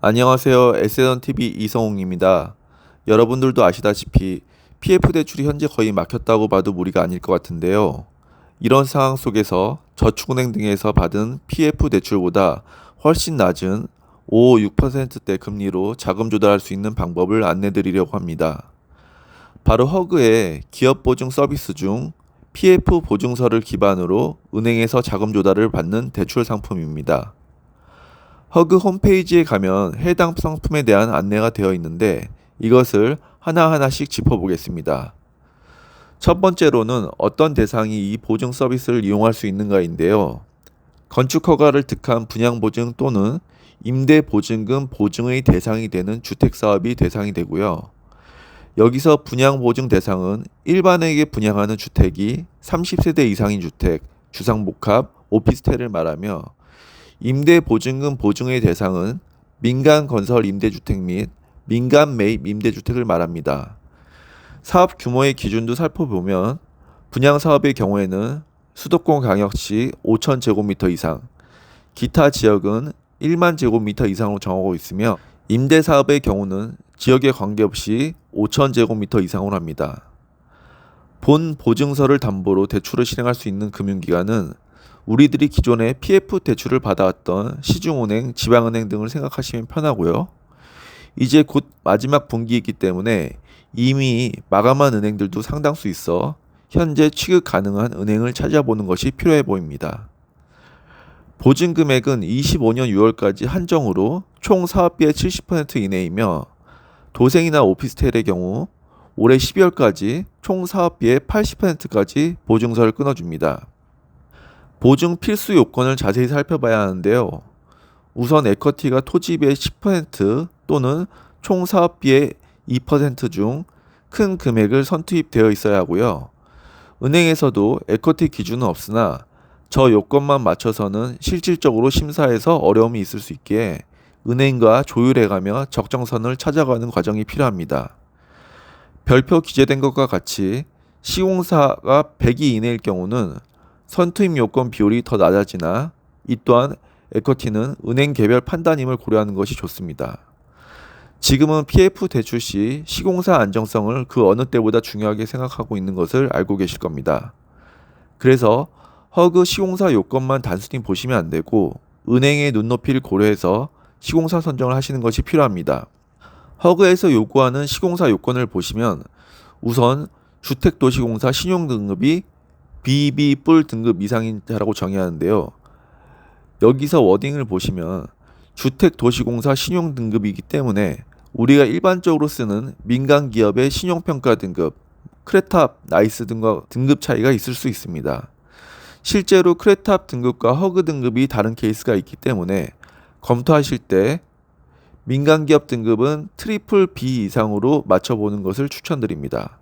안녕하세요. 에세던TV 이성웅입니다. 여러분들도 아시다시피 PF 대출이 현재 거의 막혔다고 봐도 무리가 아닐 것 같은데요. 이런 상황 속에서 저축은행 등에서 받은 PF 대출보다 훨씬 낮은 5, 6%대 금리로 자금 조달할 수 있는 방법을 안내드리려고 합니다. 바로 허그의 기업 보증 서비스 중 PF 보증서를 기반으로 은행에서 자금 조달을 받는 대출 상품입니다. 허그 홈페이지에 가면 해당 상품에 대한 안내가 되어 있는데 이것을 하나하나씩 짚어보겠습니다. 첫 번째로는 어떤 대상이 이 보증 서비스를 이용할 수 있는가인데요. 건축 허가를 득한 분양보증 또는 임대보증금 보증의 대상이 되는 주택사업이 대상이 되고요. 여기서 분양보증 대상은 일반에게 분양하는 주택이 30세대 이상인 주택, 주상복합, 오피스텔을 말하며 임대보증금 보증의 대상은 민간 건설 임대주택 및 민간 매입 임대주택을 말합니다. 사업 규모의 기준도 살펴보면 분양사업의 경우에는 수도권 광역시 5,000제곱미터 이상, 기타 지역은 1만 제곱미터 이상으로 정하고 있으며 임대사업의 경우는 지역에 관계없이 5,000제곱미터 이상으로 합니다. 본 보증서를 담보로 대출을 실행할 수 있는 금융기관은 우리들이 기존에 PF 대출을 받아왔던 시중은행, 지방은행 등을 생각하시면 편하고요. 이제 곧 마지막 분기이기 때문에 이미 마감한 은행들도 상당수 있어 현재 취급 가능한 은행을 찾아보는 것이 필요해 보입니다. 보증 금액은 25년 6월까지 한정으로 총 사업비의 70% 이내이며 도생이나 오피스텔의 경우 올해 12월까지 총 사업비의 80%까지 보증서를 끊어줍니다. 보증 필수 요건을 자세히 살펴봐야 하는데요. 우선 에쿼티가 토지비의 10% 또는 총 사업비의 2% 중 큰 금액을 선투입되어 있어야 하고요. 은행에서도 에쿼티 기준은 없으나 저 요건만 맞춰서는 실질적으로 심사에서 어려움이 있을 수 있기에 은행과 조율해가며 적정선을 찾아가는 과정이 필요합니다. 별표 기재된 것과 같이 시공사가 100이 이내일 경우는 선투입 요건 비율이 더 낮아지나 이 또한 에쿼티는 은행 개별 판단임을 고려하는 것이 좋습니다. 지금은 PF 대출 시 시공사 안정성을 그 어느 때보다 중요하게 생각하고 있는 것을 알고 계실 겁니다. 그래서 허그 시공사 요건만 단순히 보시면 안 되고 은행의 눈높이를 고려해서 시공사 선정을 하시는 것이 필요합니다. 허그에서 요구하는 시공사 요건을 보시면 우선 주택도시공사 신용등급이 BB 뿔 등급 이상인 자라고 정의하는데요. 여기서 워딩을 보시면 주택도시공사 신용등급이기 때문에 우리가 일반적으로 쓰는 민간기업의 신용평가 등급, 크레탑, 나이스 등과 등급 차이가 있을 수 있습니다. 실제로 크레탑 등급과 허그 등급이 다른 케이스가 있기 때문에 검토하실 때 민간기업 등급은 트리플 B 이상으로 맞춰보는 것을 추천드립니다.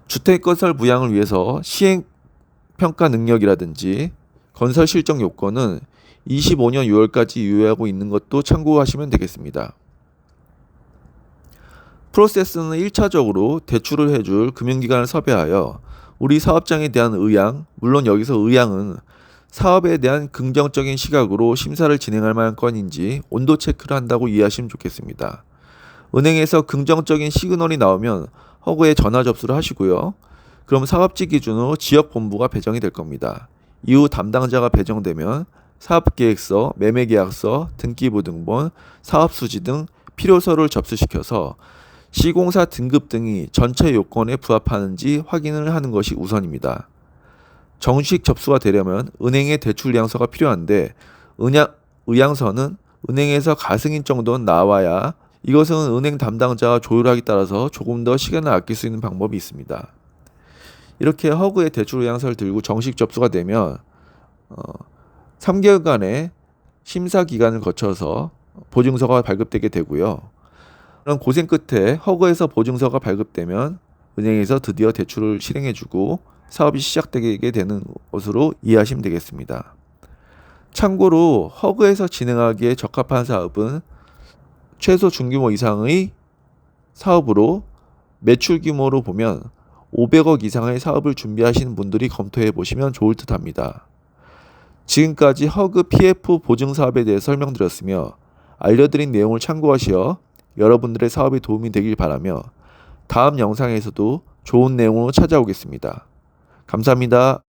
주택건설 부양을 위해서 시행평가 능력이라든지 건설 실적 요건은 25년 6월까지 유예하고 있는 것도 참고하시면 되겠습니다. 프로세스는 1차적으로 대출을 해줄 금융기관을 섭외하여 우리 사업장에 대한 의향, 물론 여기서 의향은 사업에 대한 긍정적인 시각으로 심사를 진행할 만한 건인지 온도 체크를 한다고 이해하시면 좋겠습니다. 은행에서 긍정적인 시그널이 나오면 허그에 전화 접수를 하시고요. 그럼 사업지 기준으로 지역본부가 배정이 될 겁니다. 이후 담당자가 배정되면 사업계획서, 매매계약서, 등기부등본, 사업수지 등 필요서를 접수시켜서 시공사 등급 등이 전체 요건에 부합하는지 확인을 하는 것이 우선입니다. 정식 접수가 되려면 은행의 대출 의향서가 필요한데 의향서는 은행에서 가승인 정도는 나와야 이것은 은행 담당자와 조율하기 따라서 조금 더 시간을 아낄 수 있는 방법이 있습니다. 이렇게 허그의 대출 의향서를 들고 정식 접수가 되면 3개월간의 심사 기간을 거쳐서 보증서가 발급되게 되고요. 그런 고생 끝에 허그에서 보증서가 발급되면 은행에서 드디어 대출을 실행해주고 사업이 시작되게 되는 것으로 이해하시면 되겠습니다. 참고로 허그에서 진행하기에 적합한 사업은 최소 중규모 이상의 사업으로 매출 규모로 보면 500억 이상의 사업을 준비하시는 분들이 검토해 보시면 좋을 듯 합니다. 지금까지 허그 PF 보증 사업에 대해 설명드렸으며 알려드린 내용을 참고하시어 여러분들의 사업에 도움이 되길 바라며 다음 영상에서도 좋은 내용으로 찾아오겠습니다. 감사합니다.